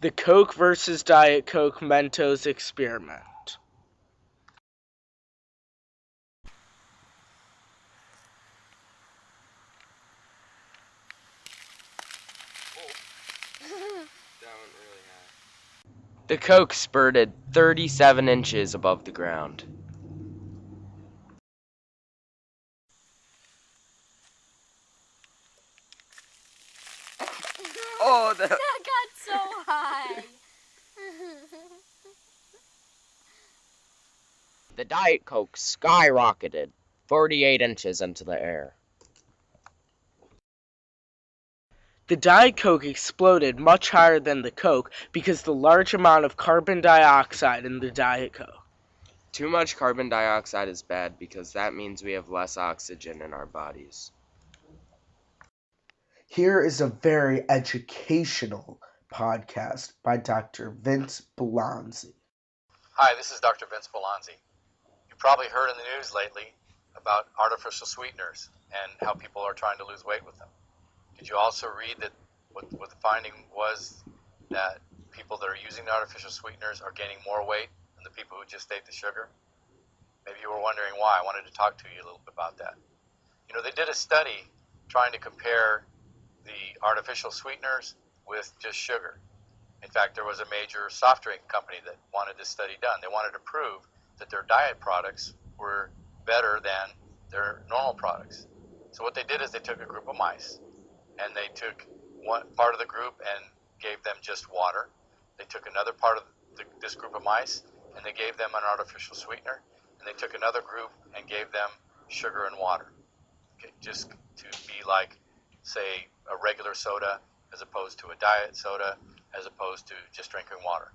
The Coke versus Diet Coke Mentos experiment. The Coke spurted 37 inches above the ground. Oh, that got so high. The Diet Coke skyrocketed 48 inches into the air. The Diet Coke exploded much higher than the Coke because the large amount of carbon dioxide in the Diet Coke. Too much carbon dioxide is bad because that means we have less oxygen in our bodies. Here is a very educational podcast by Dr. Vince Belanzi. Hi, this is Dr. Vince Belanzi. You've probably heard in the news lately about artificial sweeteners and how people are trying to lose weight with them. Did you also read that what the finding was that people that are using the artificial sweeteners are gaining more weight than the people who just ate the sugar? Maybe you were wondering why. I wanted to talk to you a little bit about that. You know, they did a study trying to compare the artificial sweeteners with just sugar. In fact, there was a major soft drink company that wanted this study done. They wanted to prove that their diet products were better than their normal products. So what they did is they took a group of mice, and they took one part of the group and gave them just water. They took another part of this group of mice, and they gave them an artificial sweetener. And they took another group and gave them sugar and water, okay, just to be like, say, a regular soda as opposed to a diet soda, as opposed to just drinking water.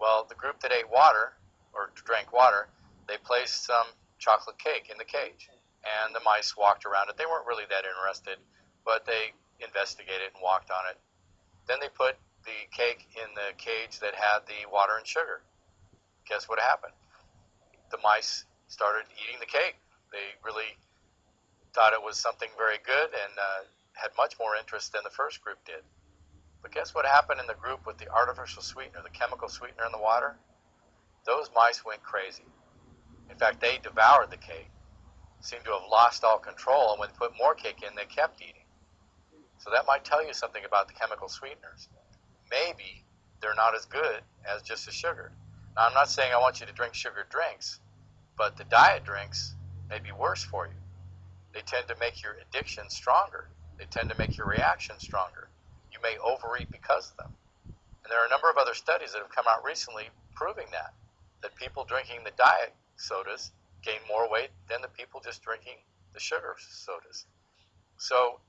Well, the group that ate water, or drank water, they placed some chocolate cake in the cage, and the mice walked around it. They weren't really that interested, but they investigated and walked on it. Then they put the cake in the cage that had the water and sugar. Guess what happened? The mice started eating the cake. They really thought it was something very good and had much more interest than the first group did. But guess what happened in the group with the artificial sweetener, the chemical sweetener in the water? Those mice went crazy. In fact, they devoured the cake, seemed to have lost all control, and when they put more cake in, they kept eating. So that might tell you something about the chemical sweeteners. Maybe they're not as good as just the sugar. Now, I'm not saying I want you to drink sugar drinks, but the diet drinks may be worse for you. They tend to make your addiction stronger. They tend to make your reaction stronger. You may overeat because of them. And there are a number of other studies that have come out recently proving that people drinking the diet sodas gain more weight than the people just drinking the sugar sodas. So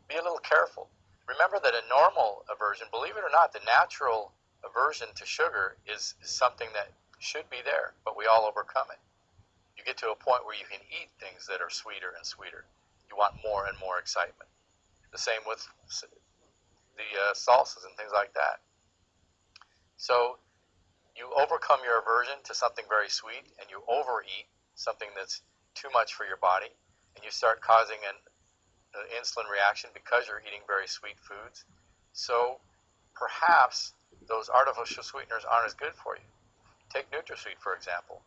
be a little careful. Remember that a normal aversion, believe it or not, the natural aversion to sugar is something that should be there, but we all overcome it. You get to a point where you can eat things that are sweeter and sweeter. You want more and more excitement. The same with the salsas and things like that. So you overcome your aversion to something very sweet, and you overeat something that's too much for your body, and you start causing an insulin reaction because you're eating very sweet foods. So perhaps those artificial sweeteners aren't as good for you. Take NutraSweet, for example.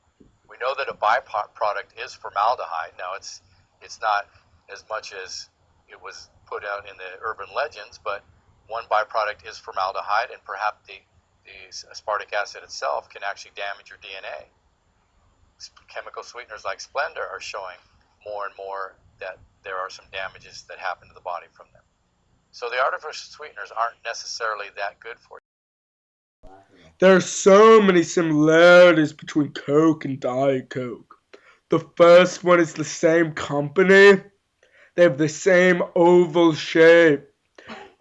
We know that a byproduct is formaldehyde. Now, it's not as much as it was put out in the urban legends, but one byproduct is formaldehyde, and perhaps the aspartic acid itself can actually damage your DNA. Chemical sweeteners like Splenda are showing more and more that there are some damages that happen to the body from them. So the artificial sweeteners aren't necessarily that good for you. There are so many similarities between Coke and Diet Coke. The first one is the same company. They have the same oval shape.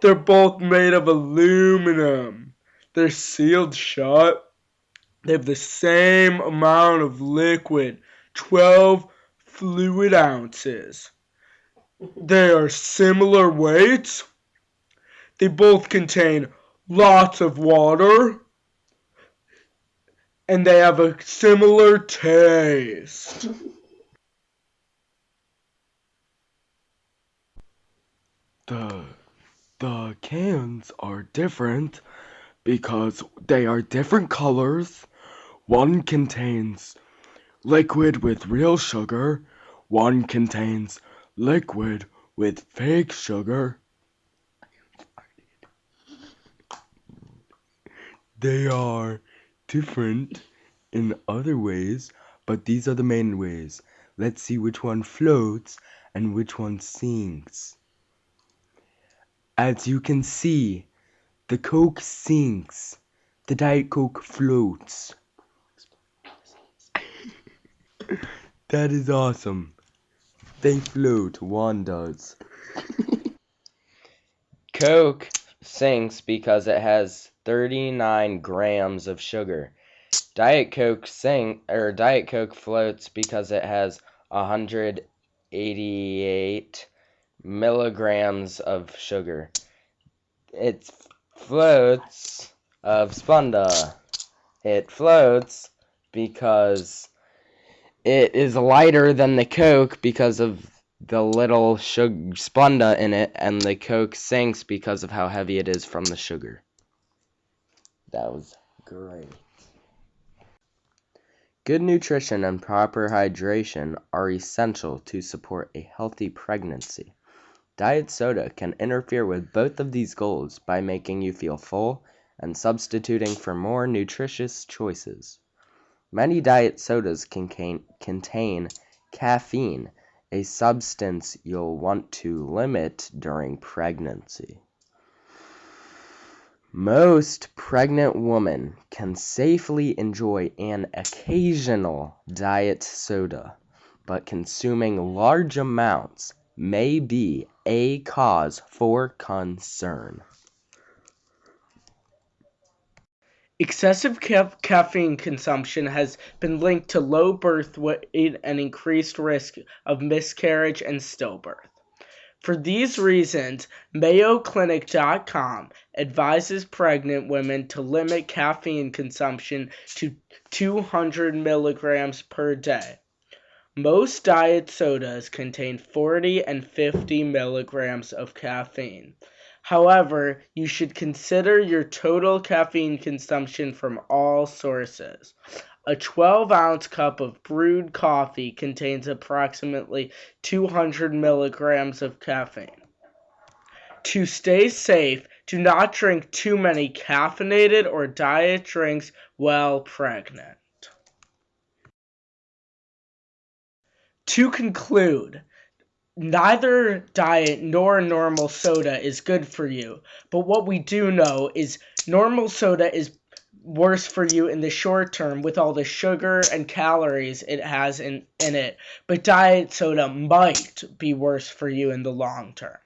They're both made of aluminum. They're sealed shut. They have the same amount of liquid, 12 fluid ounces. They are similar weights. They both contain lots of water. And they have a similar taste. The cans are different because they are different colors. One contains liquid with real sugar. One contains liquid with fake sugar. They are different in other ways, but these are the main ways. Let's see which one floats and which one sinks. As you can see, the Coke sinks. The Diet Coke floats. That is awesome. They float. One does. Coke sinks because it has 39 grams of sugar. Diet Coke floats because it has 188 milligrams of sugar. It floats of Splenda. It floats because it is lighter than the Coke because of the little Splenda in it, and the Coke sinks because of how heavy it is from the sugar. That was great. Good nutrition and proper hydration are essential to support a healthy pregnancy. Diet soda can interfere with both of these goals by making you feel full and substituting for more nutritious choices. Many diet sodas contain caffeine, a substance you'll want to limit during pregnancy. Most pregnant women can safely enjoy an occasional diet soda, but consuming large amounts may be a cause for concern. Excessive caffeine consumption has been linked to low birth weight and increased risk of miscarriage and stillbirth. For these reasons, MayoClinic.com advises pregnant women to limit caffeine consumption to 200 milligrams per day. Most diet sodas contain 40 and 50 milligrams of caffeine. However, you should consider your total caffeine consumption from all sources. A 12-ounce cup of brewed coffee contains approximately 200 milligrams of caffeine. To stay safe, do not drink too many caffeinated or diet drinks while pregnant. To conclude, neither diet nor normal soda is good for you, but what we do know is normal soda is worse for you in the short term with all the sugar and calories it has in it, but diet soda might be worse for you in the long term.